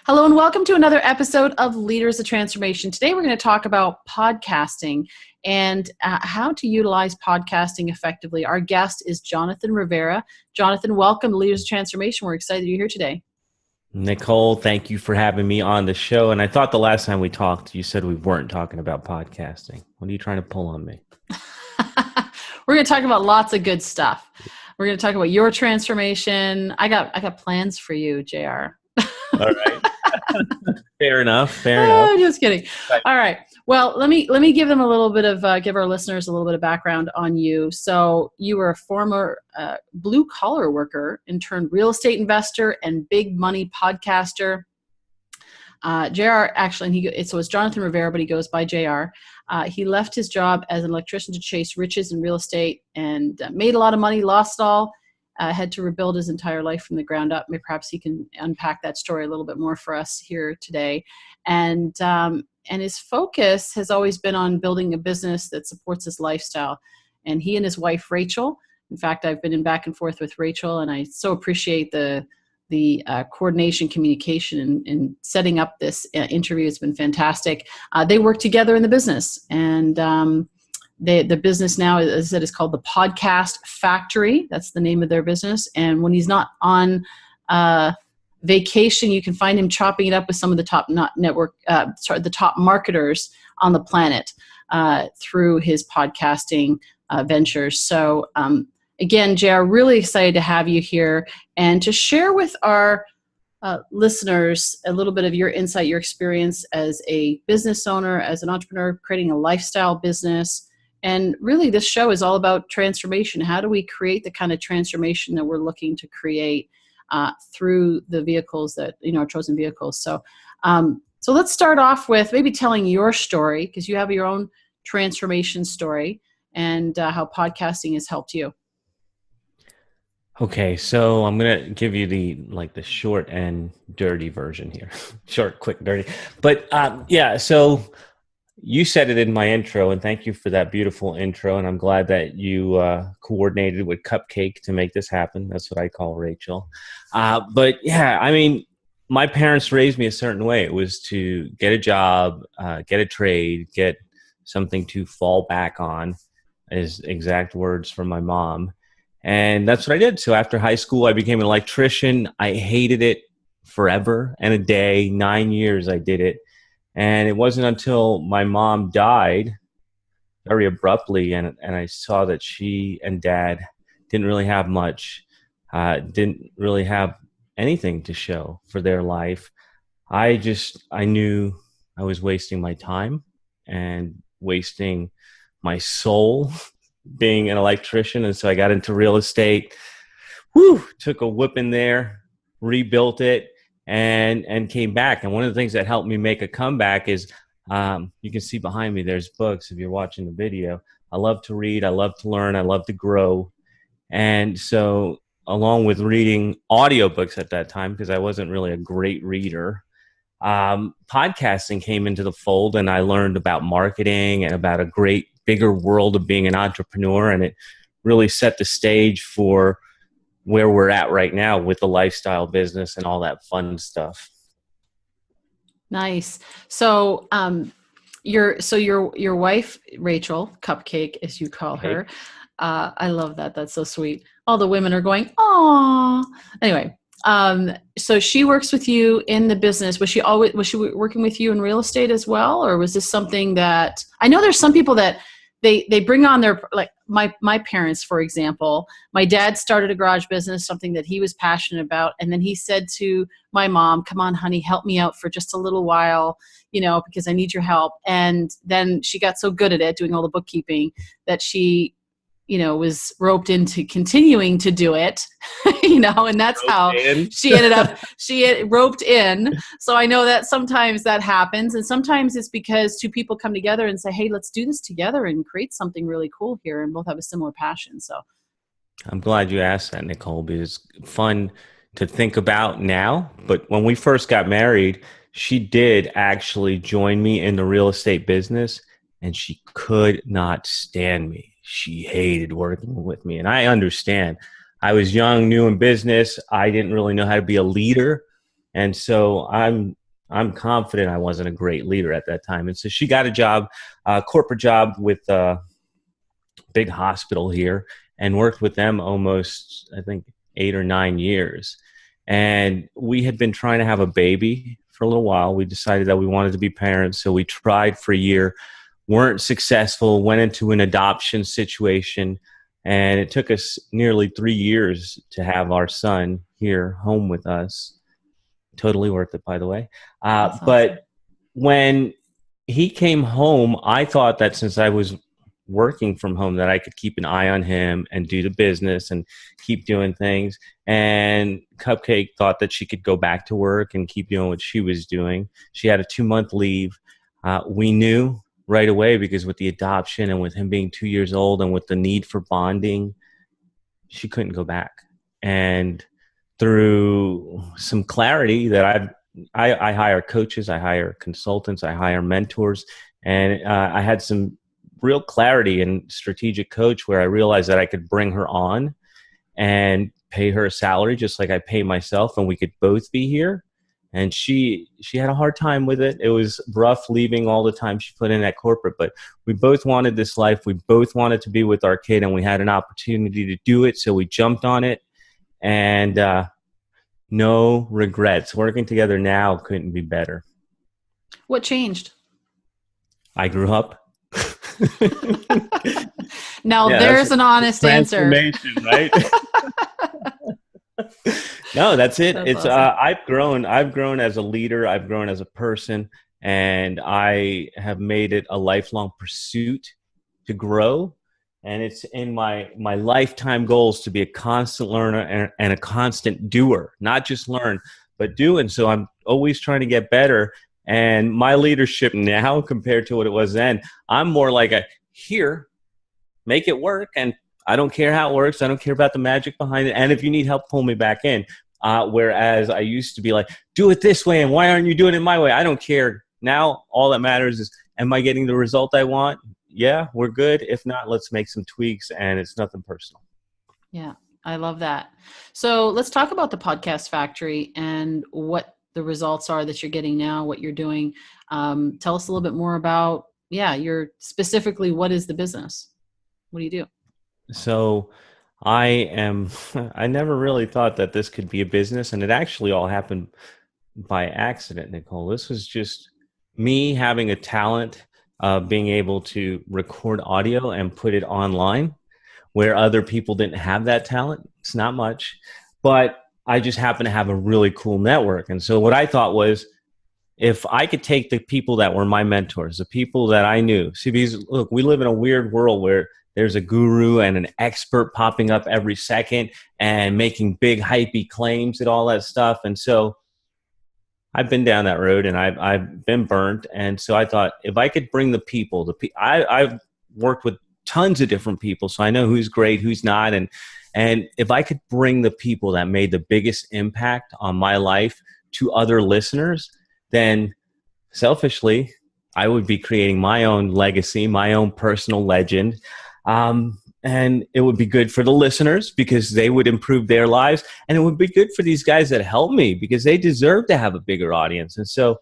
Hello and welcome to another episode of Leaders of Transformation. Today we're going to talk about podcasting and how to utilize podcasting effectively. Our guest is Jonathan Rivera. Jonathan, welcome to Leaders of Transformation. We're excited you're here today. Nicole, thank you for having me on the show. And I thought the last time we talked, you said we weren't talking about podcasting. What are you trying to pull on me? We're going to talk about lots of good stuff. We're going to talk about your transformation. I got plans for you, JR. All right. Fair enough. Just kidding. All right. Well, let me give them a little bit of give our listeners a little bit of background on you. So you were a former blue collar worker and turned real estate investor and big money podcaster. JR actually, and so it's Jonathan Rivera, but he goes by JR. He left his job as an electrician to chase riches in real estate and made a lot of money, lost it all. Had to rebuild his entire life from the ground up. Maybe perhaps he can unpack that story a little bit more for us here today. And his focus has always been on building a business that supports his lifestyle. And he and his wife, Rachel, in fact, I've been in back and forth with Rachel, and I so appreciate the coordination, communication, and setting up this interview. It's been fantastic. They work together in the business, and the business now, as I said, is called the Podcast Factory. That's the name of their business. And when he's not on vacation, you can find him chopping it up with some of the top the top marketers on the planet through his podcasting ventures. So again, JR, really excited to have you here and to share with our listeners a little bit of your insight, your experience as a business owner, as an entrepreneur, creating a lifestyle business. And really, this show is all about transformation. How do we create the kind of transformation that we're looking to create through the vehicles that, our chosen vehicles. So let's start off with maybe telling your story, because you have your own transformation story and how podcasting has helped you. Okay, so I'm going to give you the short and dirty version here. Short, quick, dirty. But so you said it in my intro, and thank you for that beautiful intro. And I'm glad that you coordinated with Cupcake to make this happen. That's what I call Rachel. But yeah, I mean, my parents raised me a certain way. It was to get a job, get a trade, get something to fall back on, is exact words from my mom. And that's what I did. So after high school, I became an electrician. I hated it forever and a day. 9 years I did it. And it wasn't until my mom died very abruptly and I saw that she and dad didn't really have much, didn't really have anything to show for their life. I knew I was wasting my time and wasting my soul being an electrician. And so I got into real estate, took a whipping there, rebuilt it, and came back. And one of the things that helped me make a comeback is you can see behind me, there's books if you're watching the video. I love to read. I love to learn. I love to grow. And so along with reading audiobooks at that time, because I wasn't really a great reader, podcasting came into the fold, and I learned about marketing and about a great bigger world of being an entrepreneur. And it really set the stage for where we're at right now with the lifestyle business and all that fun stuff. Nice. So, your wife, Rachel, Cupcake, as you call her, I love that. That's so sweet. All the women are going, "Aw." Anyway, so she works with you in the business. Was she working with you in real estate as well, or was this something that I know? There's some people that they bring on their, like my parents, for example. My dad started a garage business, something that he was passionate about. And then he said to my mom, "Come on, honey, help me out for just a little while, because I need your help." And then she got so good at it, doing all the bookkeeping, that she, was roped into continuing to do it, and that's how she ended up, roped in. So I know that sometimes that happens. And sometimes it's because two people come together and say, "Hey, let's do this together and create something really cool here." And both have a similar passion. So I'm glad you asked that, Nicole, because it's fun to think about now. But when we first got married, she did actually join me in the real estate business, and she could not stand me. She hated working with me. And I understand. I was young, new in business. I didn't really know how to be a leader. And so I'm confident I wasn't a great leader at that time. And so she got a job, corporate job with a big hospital here, and worked with them almost, I think, 8 or 9 years. And we had been trying to have a baby for a little while. We decided that we wanted to be parents. So we tried for a year, weren't successful, went into an adoption situation. And it took us nearly 3 years to have our son here home with us. Totally worth it, by the way. That's But awesome. when he came home, I thought that since I was working from home, that I could keep an eye on him and do the business and keep doing things. And Cupcake thought that she could go back to work and keep doing what she was doing. She had a 2-month leave. We knew right away, because with the adoption and with him being 2 years old and with the need for bonding, she couldn't go back. And through some clarity that I hire coaches, I hire consultants, I hire mentors, and I had some real clarity and strategic coach where I realized that I could bring her on and pay her a salary just like I pay myself, and we could both be here. And she had a hard time with it. It was rough leaving all the time she put in at corporate, but we both wanted this life. We both wanted to be with our kid, and we had an opportunity to do it, so we jumped on it. And no regrets. Working together now couldn't be better. What changed? I grew up. Now Yeah, there's an honest answer. transformation, right? No, that's it. That's It's awesome. I've grown as a leader. I've grown as a person, and I have made it a lifelong pursuit to grow. And it's in my lifetime goals to be a constant learner and a constant doer, not just learn, but do. And so I'm always trying to get better. And my leadership now compared to what it was then, I'm more like a here, make it work. And I don't care how it works. I don't care about the magic behind it. And if you need help, pull me back in. Whereas I used to be like, do it this way. And why aren't you doing it my way? I don't care. Now, all that matters is, am I getting the result I want? Yeah, we're good. If not, let's make some tweaks, and it's nothing personal. Yeah, I love that. So let's talk about the podcast factory and what the results are that you're getting now, what you're doing. Tell us a little bit more about, your specifically, what is the business? What do you do? So I never really thought that this could be a business, and it actually all happened by accident, Nicole. This was just me having a talent of being able to record audio and put it online where other people didn't have that talent. It's not much, but I just happen to have a really cool network. And so what I thought was, if I could take the people that were my mentors, the people that I knew, see, because look, we live in a weird world where there's a guru and an expert popping up every second and making big hypey claims and all that stuff. And so I've been down that road, and I've been burnt. And so I thought, if I could bring the people, I've worked with tons of different people, so I know who's great, who's not. And if I could bring the people that made the biggest impact on my life to other listeners, then selfishly, I would be creating my own legacy, my own personal legend. And it would be good for the listeners because they would improve their lives. And it would be good for these guys that help me because they deserve to have a bigger audience. And so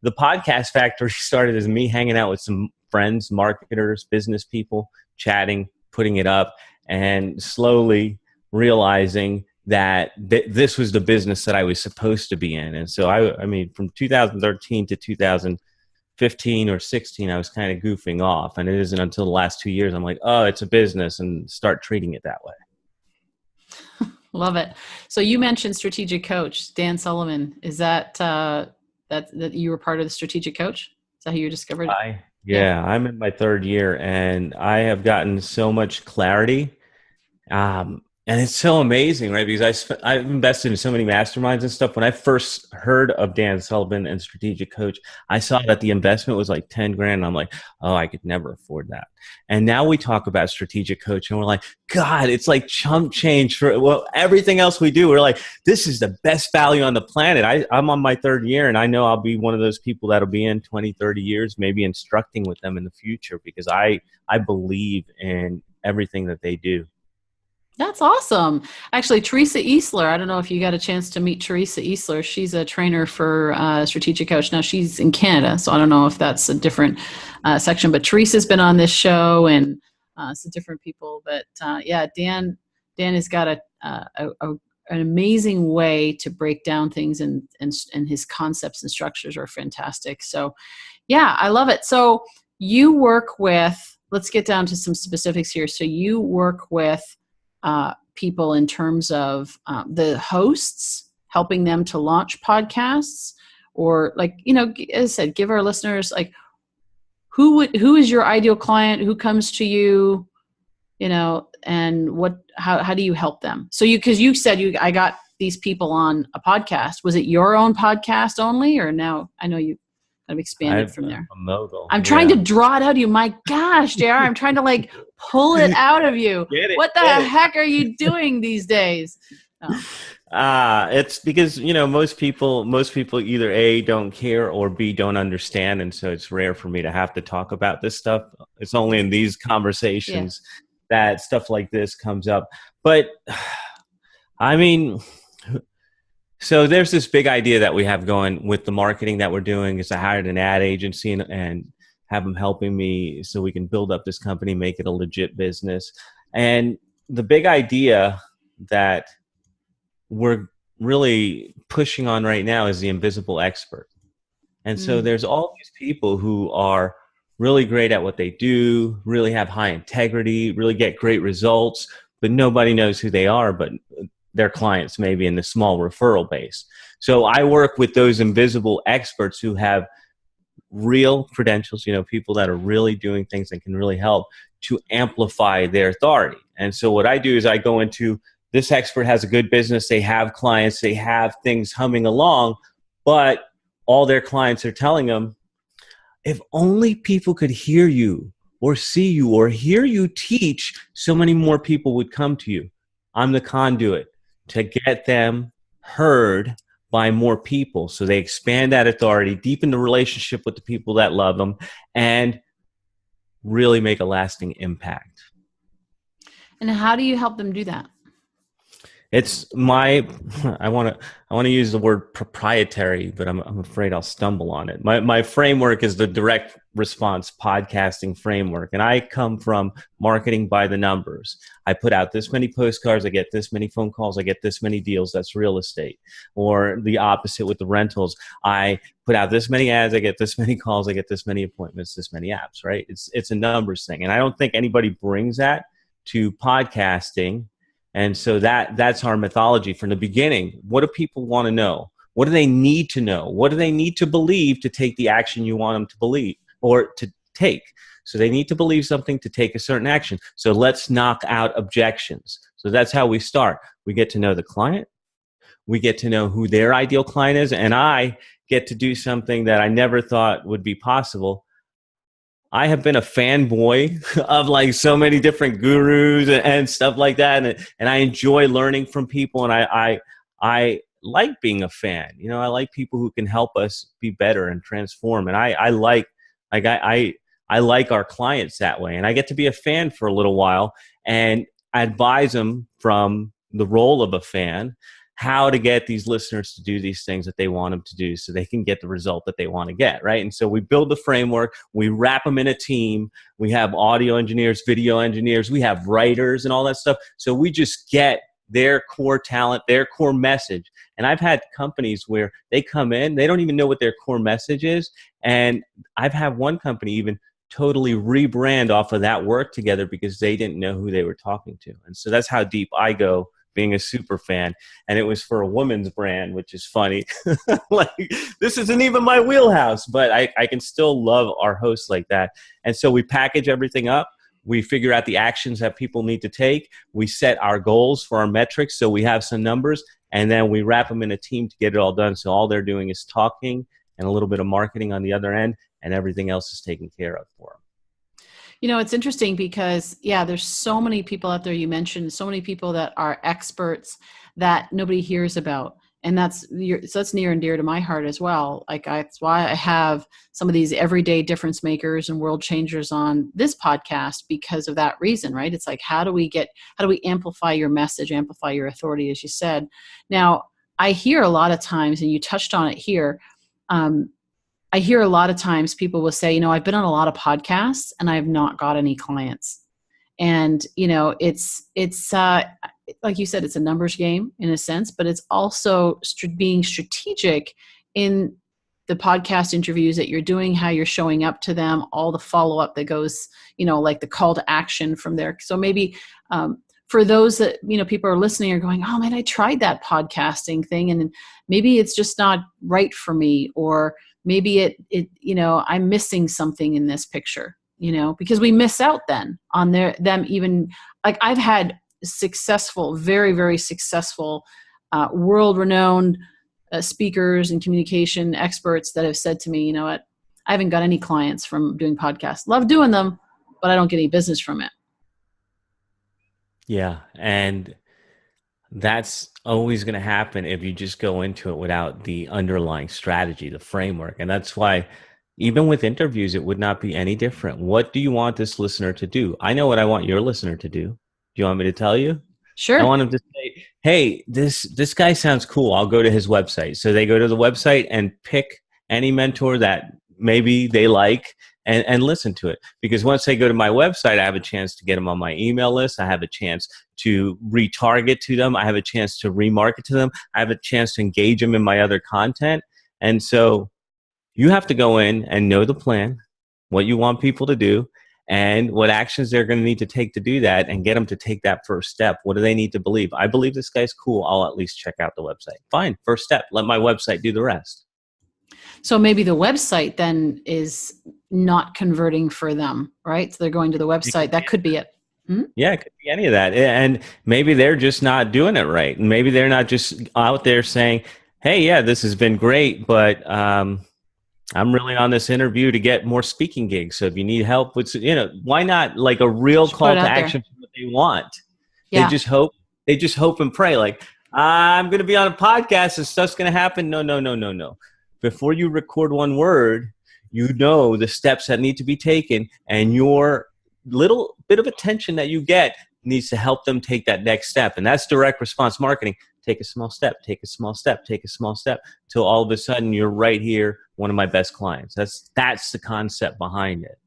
the podcast factory started as me hanging out with some friends, marketers, business people, chatting, putting it up, and slowly realizing that this was the business that I was supposed to be in. And so I mean, from 2013 to 2015 or 16, I was kind of goofing off. And it isn't until the last 2 years I'm like, oh, it's a business, and start treating it that way. Love it. So you mentioned strategic coach, Dan Sullivan. Is that that you were part of the strategic coach? Is that how you discovered it? Yeah, I'm in my third year, and I have gotten so much clarity. And it's so amazing, right? Because I've invested in so many masterminds and stuff. When I first heard of Dan Sullivan and Strategic Coach, I saw that the investment was like 10 grand. And I'm like, oh, I could never afford that. And now we talk about Strategic Coach, and we're like, God, it's like chump change for everything else we do. We're like, this is the best value on the planet. I'm on my third year, and I know I'll be one of those people that'll be in 20, 30 years, maybe instructing with them in the future, because I believe in everything that they do. That's awesome. Actually, Teresa Easler, I don't know if you got a chance to meet Teresa Easler. She's a trainer for Strategic Coach. Now she's in Canada, so I don't know if that's a different section, but Teresa's been on this show and some different people. But yeah, Dan has got an amazing way to break down things, and his concepts and structures are fantastic. So yeah, I love it. So you work with, let's get down to some specifics here. So you work with people in terms of the hosts, helping them to launch podcasts, or like, as I said, give our listeners like, who is your ideal client, who comes to you, and how do you help them? So because you said I got these people on a podcast. Was it your own podcast only, or now I know you kind of expanded from there? I'm trying to draw it out of you. My gosh, JR, I'm trying to like pull it out of you. What the heck are you doing these days? It's because, most people either A, don't care, or B, don't understand. And so it's rare for me to have to talk about this stuff. It's only in these conversations that stuff like this comes up. But I mean, so there's this big idea that we have going with the marketing that we're doing is I hired an ad agency and have them helping me so we can build up this company, make it a legit business. And the big idea that we're really pushing on right now is the invisible expert. And so there's all these people who are really great at what they do, really have high integrity, really get great results, but nobody knows who they are, but their clients maybe in the small referral base. So I work with those invisible experts who have real credentials, people that are really doing things that can really help to amplify their authority. And so what I do is I go into, this expert has a good business, they have clients, they have things humming along, but all their clients are telling them, if only people could hear you or see you or hear you teach, so many more people would come to you. I'm the conduit to get them heard by more people. So they expand that authority, deepen the relationship with the people that love them, and really make a lasting impact. And how do you help them do that? It's I want to use the word proprietary, but I'm afraid I'll stumble on it. My framework is the direct response podcasting framework. And I come from marketing by the numbers. I put out this many postcards, I get this many phone calls, I get this many deals. That's real estate. Or the opposite with the rentals. I put out this many ads, I get this many calls, I get this many appointments, this many apps, right? It's a numbers thing. And I don't think anybody brings that to podcasting. And so that's our mythology from the beginning. What do people want to know? What do they need to know? What do they need to believe to take the action you want them to believe or to take? So they need to believe something to take a certain action. So let's knock out objections. So that's how we start. We get to know the client. We get to know who their ideal client is. And I get to do something that I never thought would be possible. I have been a fanboy of like so many different gurus and stuff like that. And I enjoy learning from people. And I like being a fan. I like people who can help us be better and transform. And I like our clients that way. And I get to be a fan for a little while and advise them from the role of a fan how to get these listeners to do these things that they want them to do so they can get the result that they want to get, right? And so we build the framework, we wrap them in a team, we have audio engineers, video engineers, we have writers and all that stuff. So we just get their core talent, their core message. And I've had companies where they come in, they don't even know what their core message is. And I've had one company even totally rebrand off of that work together because they didn't know who they were talking to. And so that's how deep I go, being a super fan. And it was for a woman's brand, which is funny. Like, this isn't even my wheelhouse, but I can still love our hosts like that. And so we package everything up. We figure out the actions that people need to take. We set our goals for our metrics, so we have some numbers, and then we wrap them in a team to get it all done. So all they're doing is talking and a little bit of marketing on the other end, and everything else is taken care of for them. It's interesting because, there's so many people out there. You mentioned so many people that are experts that nobody hears about. And so that's near and dear to my heart as well. Like that's why I have some of these everyday difference makers and world changers on this podcast, because of that reason, right? It's like, how do we amplify your message, amplify your authority, as you said. Now, I hear a lot of times, and you touched on it here, I hear a lot of times people will say, I've been on a lot of podcasts and I have not got any clients. And, it's like you said, it's a numbers game in a sense, but it's also being strategic in the podcast interviews that you're doing, how you're showing up to them, all the follow-up that goes, like the call to action from there. So maybe for those that, people are listening are going, oh man, I tried that podcasting thing and maybe it's just not right for me, or maybe I'm missing something in this picture, because we miss out then on them even, like I've had successful, very, very successful, world-renowned speakers and communication experts that have said to me, you know what, I haven't got any clients from doing podcasts. Love doing them, but I don't get any business from it. Yeah. And that's always going to happen if you just go into it without the underlying strategy, the framework. And that's why even with interviews, it would not be any different. What do you want this listener to do? I know what I want your listener to do. Do you want me to tell you? Sure. I want them to say, hey, this guy sounds cool. I'll go to his website. So they go to the website and pick any mentor that maybe they like and listen to it. Because once they go to my website, I have a chance to get them on my email list. I have a chance to retarget to them. I have a chance to remarket to them. I have a chance to engage them in my other content. And so you have to go in and know the plan, what you want people to do, and what actions they're going to need to take to do that, and get them to take that first step. What do they need to believe? I believe this guy's cool. I'll at least check out the website. Fine. First step. Let my website do the rest. So maybe the website then is not converting for them, right? So they're going to the website. That could be it. Hmm? Yeah, it could be any of that. And maybe they're just not doing it right. And maybe they're not just out there saying, hey, yeah, this has been great, but I'm really on this interview to get more speaking gigs. So if you need help with, why not like a real call to action for what they want? Yeah. They just hope and pray. Like, I'm going to be on a podcast and stuff's going to happen. No. Before you record one word, the steps that need to be taken, and your little bit of attention that you get needs to help them take that next step. And that's direct response marketing. Take a small step, take a small step, take a small step, till all of a sudden you're right here, one of my best clients. That's the concept behind it.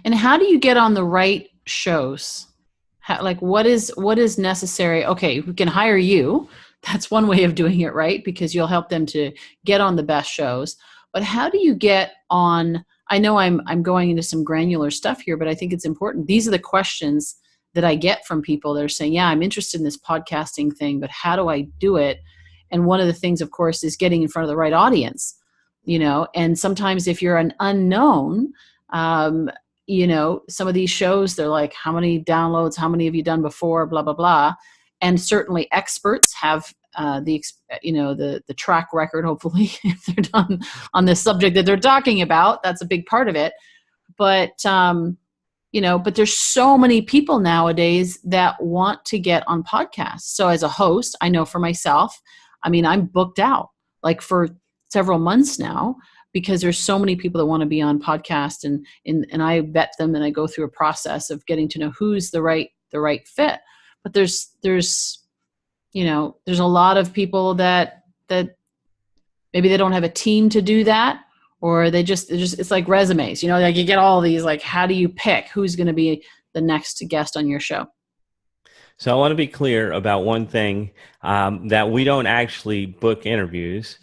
And how do you get on the right shows? What is necessary? Okay, we can hire you. That's one way of doing it, right? Because you'll help them to get on the best shows. But how do you get on? I know I'm going into some granular stuff here, but I think it's important. These are the questions that I get from people that are saying, yeah, I'm interested in this podcasting thing, but how do I do it? And one of the things, of course, is getting in front of the right audience, and sometimes if you're an unknown, some of these shows, they're like, how many downloads, how many have you done before, blah, blah, blah. And certainly experts have the track record, hopefully, if they're done on this subject that they're talking about. That's a big part of it. But, but there's so many people nowadays that want to get on podcasts. So as a host, I know for myself, I'm booked out like for several months now, because there's so many people that want to be on podcast, and I vet them, and I go through a process of getting to know who's the right fit. But there's a lot of people that maybe they don't have a team to do that, or they just it's like resumes, like you get all these, like, how do you pick who's going to be the next guest on your show? So I want to be clear about one thing, that we don't actually book interviews.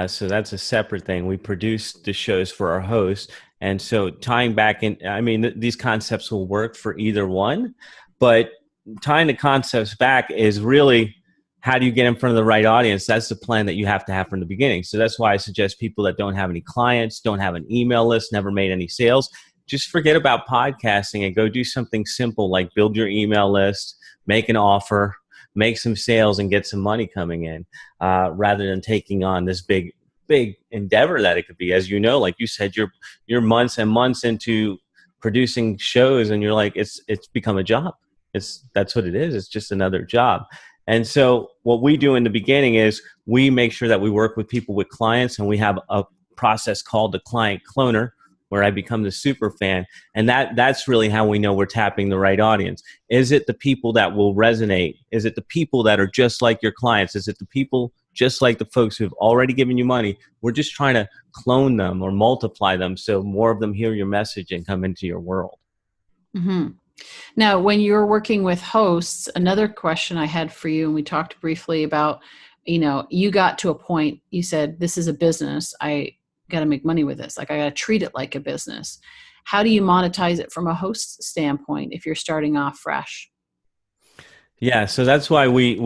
So that's a separate thing. We produce the shows for our hosts. And so tying back in, these concepts will work for either one, but tying the concepts back is really, how do you get in front of the right audience? That's the plan that you have to have from the beginning. So that's why I suggest people that don't have any clients, don't have an email list, never made any sales, just forget about podcasting and go do something simple like build your email list, make an offer, make some sales, and get some money coming in, rather than taking on this big endeavor that it could be. As you know, like you said, you're months and months into producing shows, and you're like, it's become a job. That's what it is. It's just another job. And so what we do in the beginning is we make sure that we work with people, with clients, and we have a process called the client cloner, where I become the super fan. And that's really how we know we're tapping the right audience. Is it the people that will resonate? Is it the people that are just like your clients? Is it the people just like the folks who've already given you money? We're just trying to clone them or multiply them so more of them hear your message and come into your world. Mm-hmm. Now, when you're working with hosts, another question I had for you, and we talked briefly about, you got to a point, you said, this is a business. I got to make money with this. Like, I got to treat it like a business. How do you monetize it from a host standpoint if you're starting off fresh? Yeah, so that's why we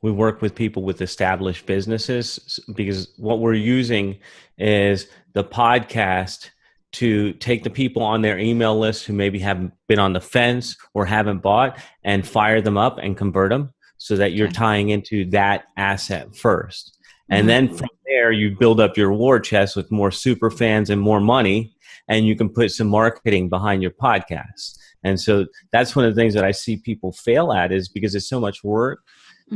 work with people with established businesses, because what we're using is the podcast to take the people on their email list who maybe haven't been on the fence or haven't bought, and fire them up and convert them, so that you're tying into that asset first. And then from there, you build up your war chest with more super fans and more money, and you can put some marketing behind your podcast. And so that's one of the things that I see people fail at, is because it's so much work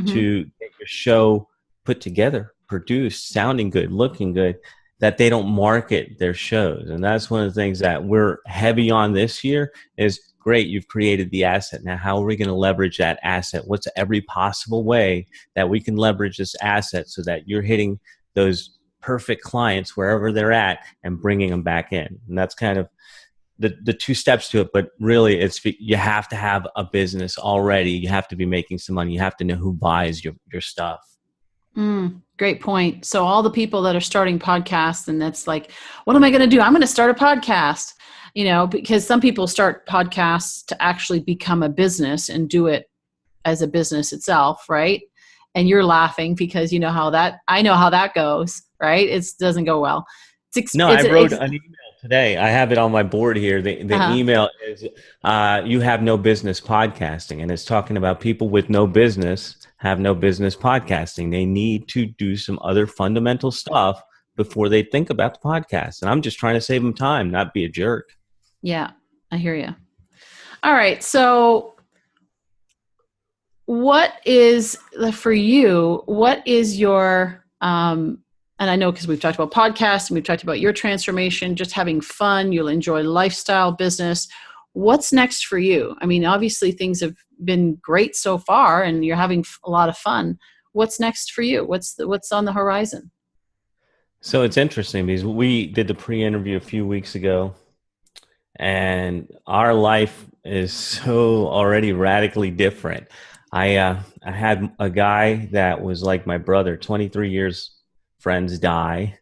to get your show put together, produced, sounding good, looking good, that they don't market their shows. And that's one of the things that we're heavy on this year is, great, you've created the asset. Now, how are we going to leverage that asset? What's every possible way that we can leverage this asset so that you're hitting those perfect clients wherever they're at and bringing them back in? And that's kind of the two steps to it. But really, you have to have a business already. You have to be making some money. You have to know who buys your stuff. Great point. So all the people that are starting podcasts, and that's like, what am I going to do? I'm going to start a podcast, because some people start podcasts to actually become a business and do it as a business itself. Right. And you're laughing because I know how that goes, right? It doesn't go well. I wrote an email today. I have it on my board here. The email is, you have no business podcasting. And it's talking about people with no business have no business podcasting. They need to do some other fundamental stuff before they think about the podcast. And I'm just trying to save them time, not be a jerk. Yeah, I hear you. All right. So what is, for you, what is your, and I know because we've talked about podcasts and we've talked about your transformation, just having fun, you'll enjoy lifestyle, business. What's next for you? I mean, obviously things have been great so far and you're having a lot of fun. What's next for you? What's on the horizon? So it's interesting because we did the pre-interview a few weeks ago, and our life is so already radically different. I had a guy that was like my brother, 23 years, friends die.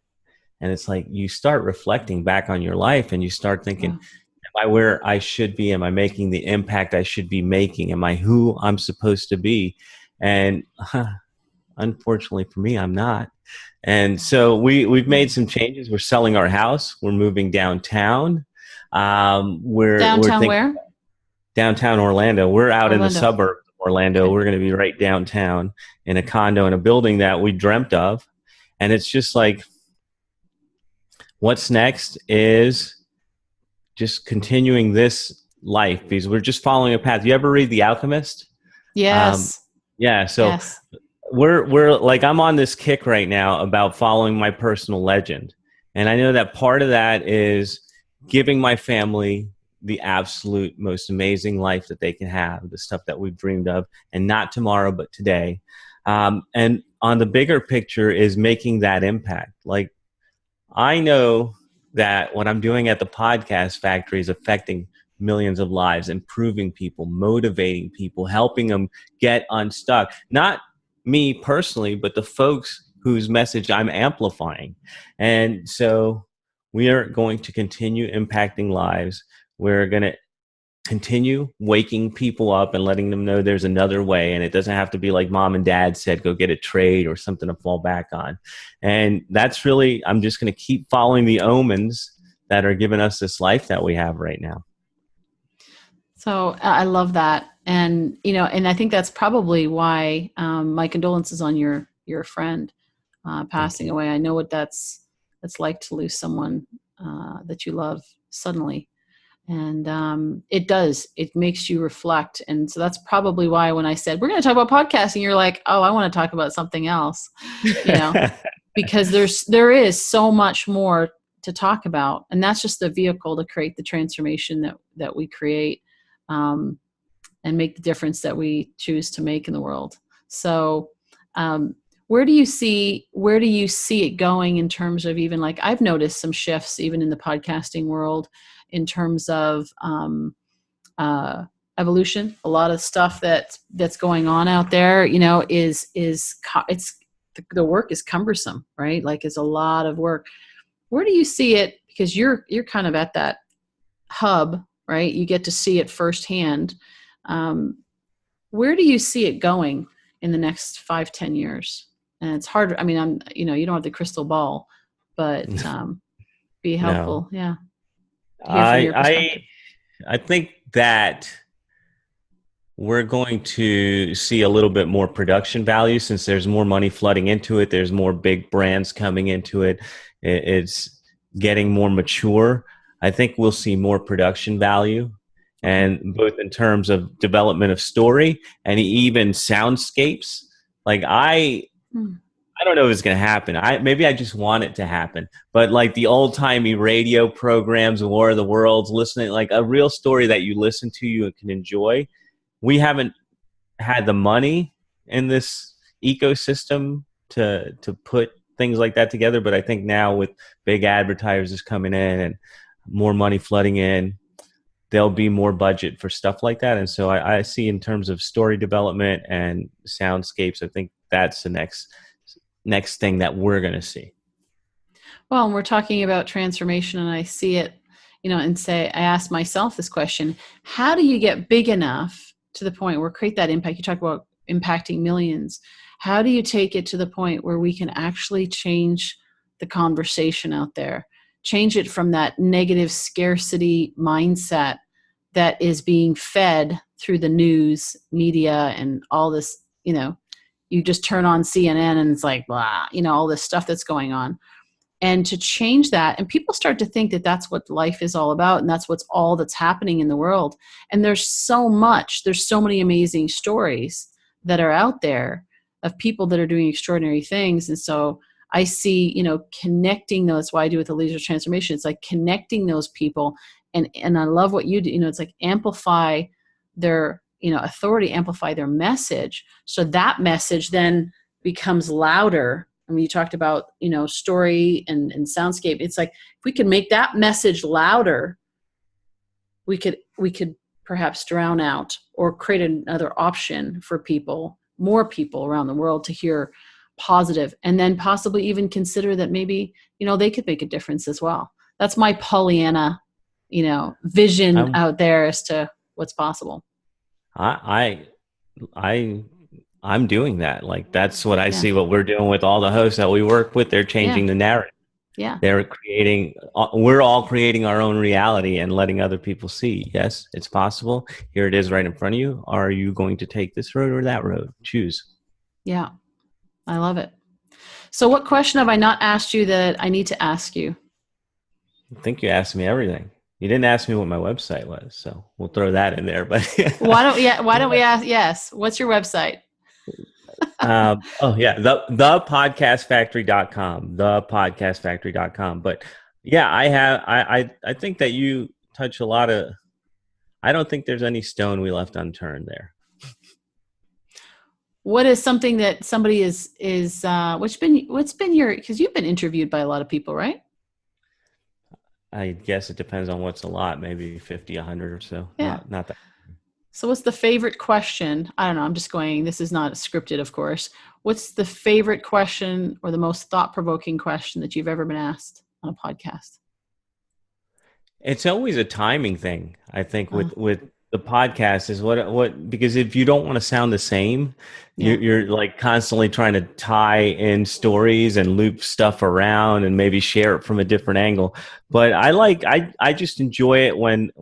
And it's like, you start reflecting back on your life and you start thinking, am I where I should be? Am I making the impact I should be making? Am I who I'm supposed to be? And unfortunately for me, I'm not. And so we've made some changes. We're selling our house. We're moving downtown. We're thinking, where? Downtown Orlando. We're out in the suburb of Orlando. We're going to be right downtown in a condo in a building that we dreamt of. And it's just like, what's next is just continuing this life, because we're just following a path. You ever read The Alchemist? Yes. Yeah. So yes. we're like, I'm on this kick right now about following my personal legend. And I know that part of that is giving my family the absolute most amazing life that they can have, the stuff that we've dreamed of, and not tomorrow, but today. And on the bigger picture is making that impact. Like, I know that what I'm doing at the Podcast Factory is affecting millions of lives, improving people, motivating people, helping them get unstuck. Not me personally, but the folks whose message I'm amplifying. And so we are going to continue impacting lives. We're going to continue waking people up and letting them know there's another way, and it doesn't have to be like mom and dad said, go get a trade or something to fall back on. And that's really, I'm just going to keep following the omens that are giving us this life that we have right now. So I love that. And, and I think that's probably why my condolences on your friend passing away. I know what that's like to lose someone that you love suddenly. And it makes you reflect. And so that's probably why when I said we're going to talk about podcasting, you're like, oh, I want to talk about something else, because there is so much more to talk about, and that's just the vehicle to create the transformation that we create, and make the difference that we choose to make in the world. So where do you see it going in terms of, even like, I've noticed some shifts even in the podcasting world in terms of evolution. A lot of stuff that's going on out there, is the work is cumbersome, right? Like, it's a lot of work. Where do you see it? Because you're kind of at that hub, right? You get to see it firsthand. Where do you see it going in the next 5-10 years? And it's hard. I mean, you don't have the crystal ball, but be helpful. No. Yeah. To hear from your perspective. I think that we're going to see a little bit more production value since there's more money flooding into it. There's more big brands coming into it. It's getting more mature. I think we'll see more production value, and both in terms of development of story and even soundscapes. Like I don't know if it's going to happen. Maybe I just want it to happen. But like the old timey radio programs, War of the Worlds, listening, like a real story that you listen to, you can enjoy. We haven't had the money in this ecosystem to put things like that together. But I think now with big advertisers coming in and more money flooding in, there'll be more budget for stuff like that. And so I see, in terms of story development and soundscapes, I think that's the next thing that we're going to see. Well, and we're talking about transformation, and I see it, and I ask myself this question: how do you get big enough to the point where create that impact? You talk about impacting millions. How do you take it to the point where we can actually change the conversation out there, change it from that negative scarcity mindset that is being fed through the news, media, and all this, you just turn on CNN and it's like, blah, all this stuff that's going on. And to change that, and people start to think that that's what life is all about, and that's that's happening in the world. And there's so many amazing stories that are out there of people that are doing extraordinary things. And so I see, connecting those. That's why I do with the Leadership Transformation. It's like connecting those people. And I love what you do. It's like amplify their, authority, amplify their message. So that message then becomes louder. I mean, you talked about, story and soundscape. It's like, if we can make that message louder, we could perhaps drown out or create another option for more people around the world to hear positive, and then possibly even consider that maybe, they could make a difference as well. That's my Pollyanna, vision out there as to what's possible. I'm doing that. Like, that's what I see what we're doing with all the hosts that we work with. They're changing the narrative. Yeah. We're all creating our own reality and letting other people see, yes, it's possible. Here it is right in front of you. Are you going to take this road or that road? Choose. Yeah. I love it. So what question have I not asked you that I need to ask you? I think you asked me everything. You didn't ask me what my website was, so we'll throw that in there. But why don't we ask? Yes. What's your website? thepodcastfactory.com, thepodcastfactory.com. But yeah, I think that you touch a lot of, I don't think there's any stone we left unturned there. What is something that somebody what's been your, because you've been interviewed by a lot of people, right? I guess it depends on what's a lot, maybe 50, 100 or so. Yeah. Not that. So what's the favorite question? I don't know. I'm just going, this is not scripted, of course. What's the favorite question or the most thought-provoking question that you've ever been asked on a podcast? It's always a timing thing, I think, with the podcast is what because if you don't want to sound the same, you're like constantly trying to tie in stories and loop stuff around and maybe share it from a different angle. But I just enjoy it when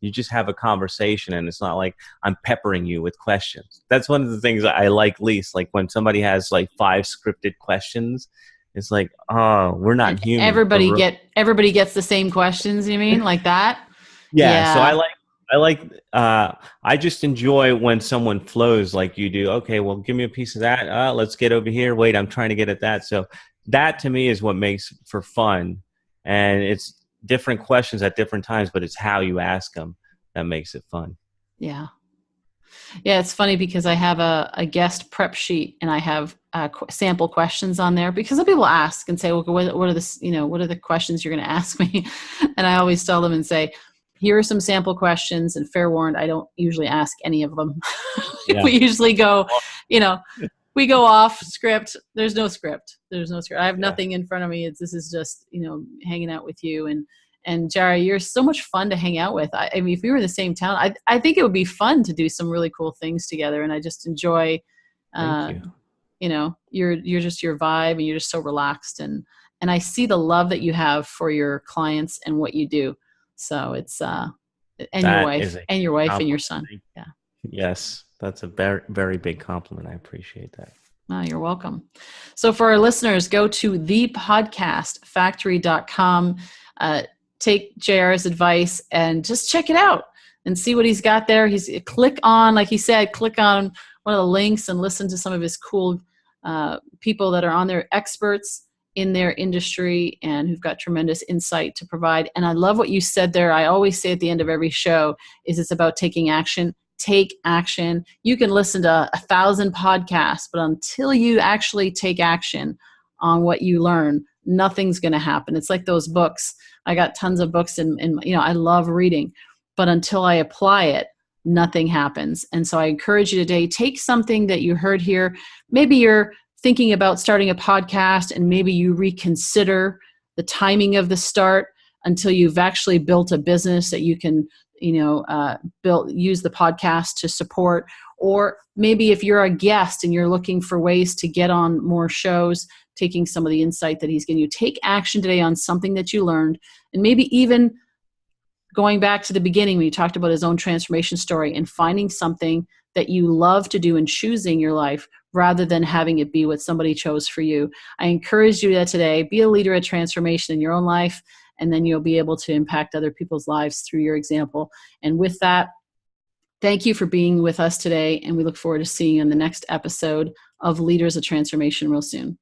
you just have a conversation and it's not like I'm peppering you with questions. That's one of the things I like least. Like when somebody has like 5 scripted questions, it's like, oh, we're not human. Everybody gets the same questions. You mean like that? Yeah, so Yeah. I just enjoy when someone flows like you do. Okay, well, give me a piece of that. Let's get over here. Wait, I'm trying to get at that. So that to me is what makes for fun, and it's different questions at different times, but it's how you ask them that makes it fun. Yeah. Yeah, it's funny because I have a guest prep sheet and I have sample questions on there because some people ask and say, well, what are the, what are the questions you're going to ask me? And I always tell them and say, here are some sample questions, and fair warned, I don't usually ask any of them. Yeah. We usually go, you know, we go off script. There's no script. There's no script. I have Yeah. nothing in front of me. This is just, hanging out with you. And Jerry, you're so much fun to hang out with. I mean, if we were in the same town, I think it would be fun to do some really cool things together. And I just enjoy, Thank you. you're just your vibe, and you're just so relaxed. And I see the love that you have for your clients and what you do. So it's, and your That wife is a and your wife and your compliment. son. Yeah. Yes, that's a very, very big compliment. I appreciate that. Oh, you're welcome. So for our listeners, go to thepodcastfactory.com, take JR's advice and just check it out and see what he's got there. Click on, like he said, click on one of the links and listen to some of his cool people that are on there, experts in their industry and who've got tremendous insight to provide. And I love what you said there. I always say at the end of every show is it's about taking action. Take action. You can listen to 1,000 podcasts, but until you actually take action on what you learn, nothing's going to happen. It's like those books. I got tons of books and I love reading, but until I apply it, nothing happens. And so I encourage you today, take something that you heard here. Maybe you're thinking about starting a podcast and maybe you reconsider the timing of the start until you've actually built a business that you can use the podcast to support. Or maybe if you're a guest and you're looking for ways to get on more shows, taking some of the insight that he's giving you, take action today on something that you learned. And maybe even going back to the beginning when you talked about his own transformation story and finding something that you love to do and choosing your life rather than having it be what somebody chose for you. I encourage you that today, be a leader of transformation in your own life, and then you'll be able to impact other people's lives through your example. And with that, thank you for being with us today, and we look forward to seeing you in the next episode of Leaders of Transformation real soon.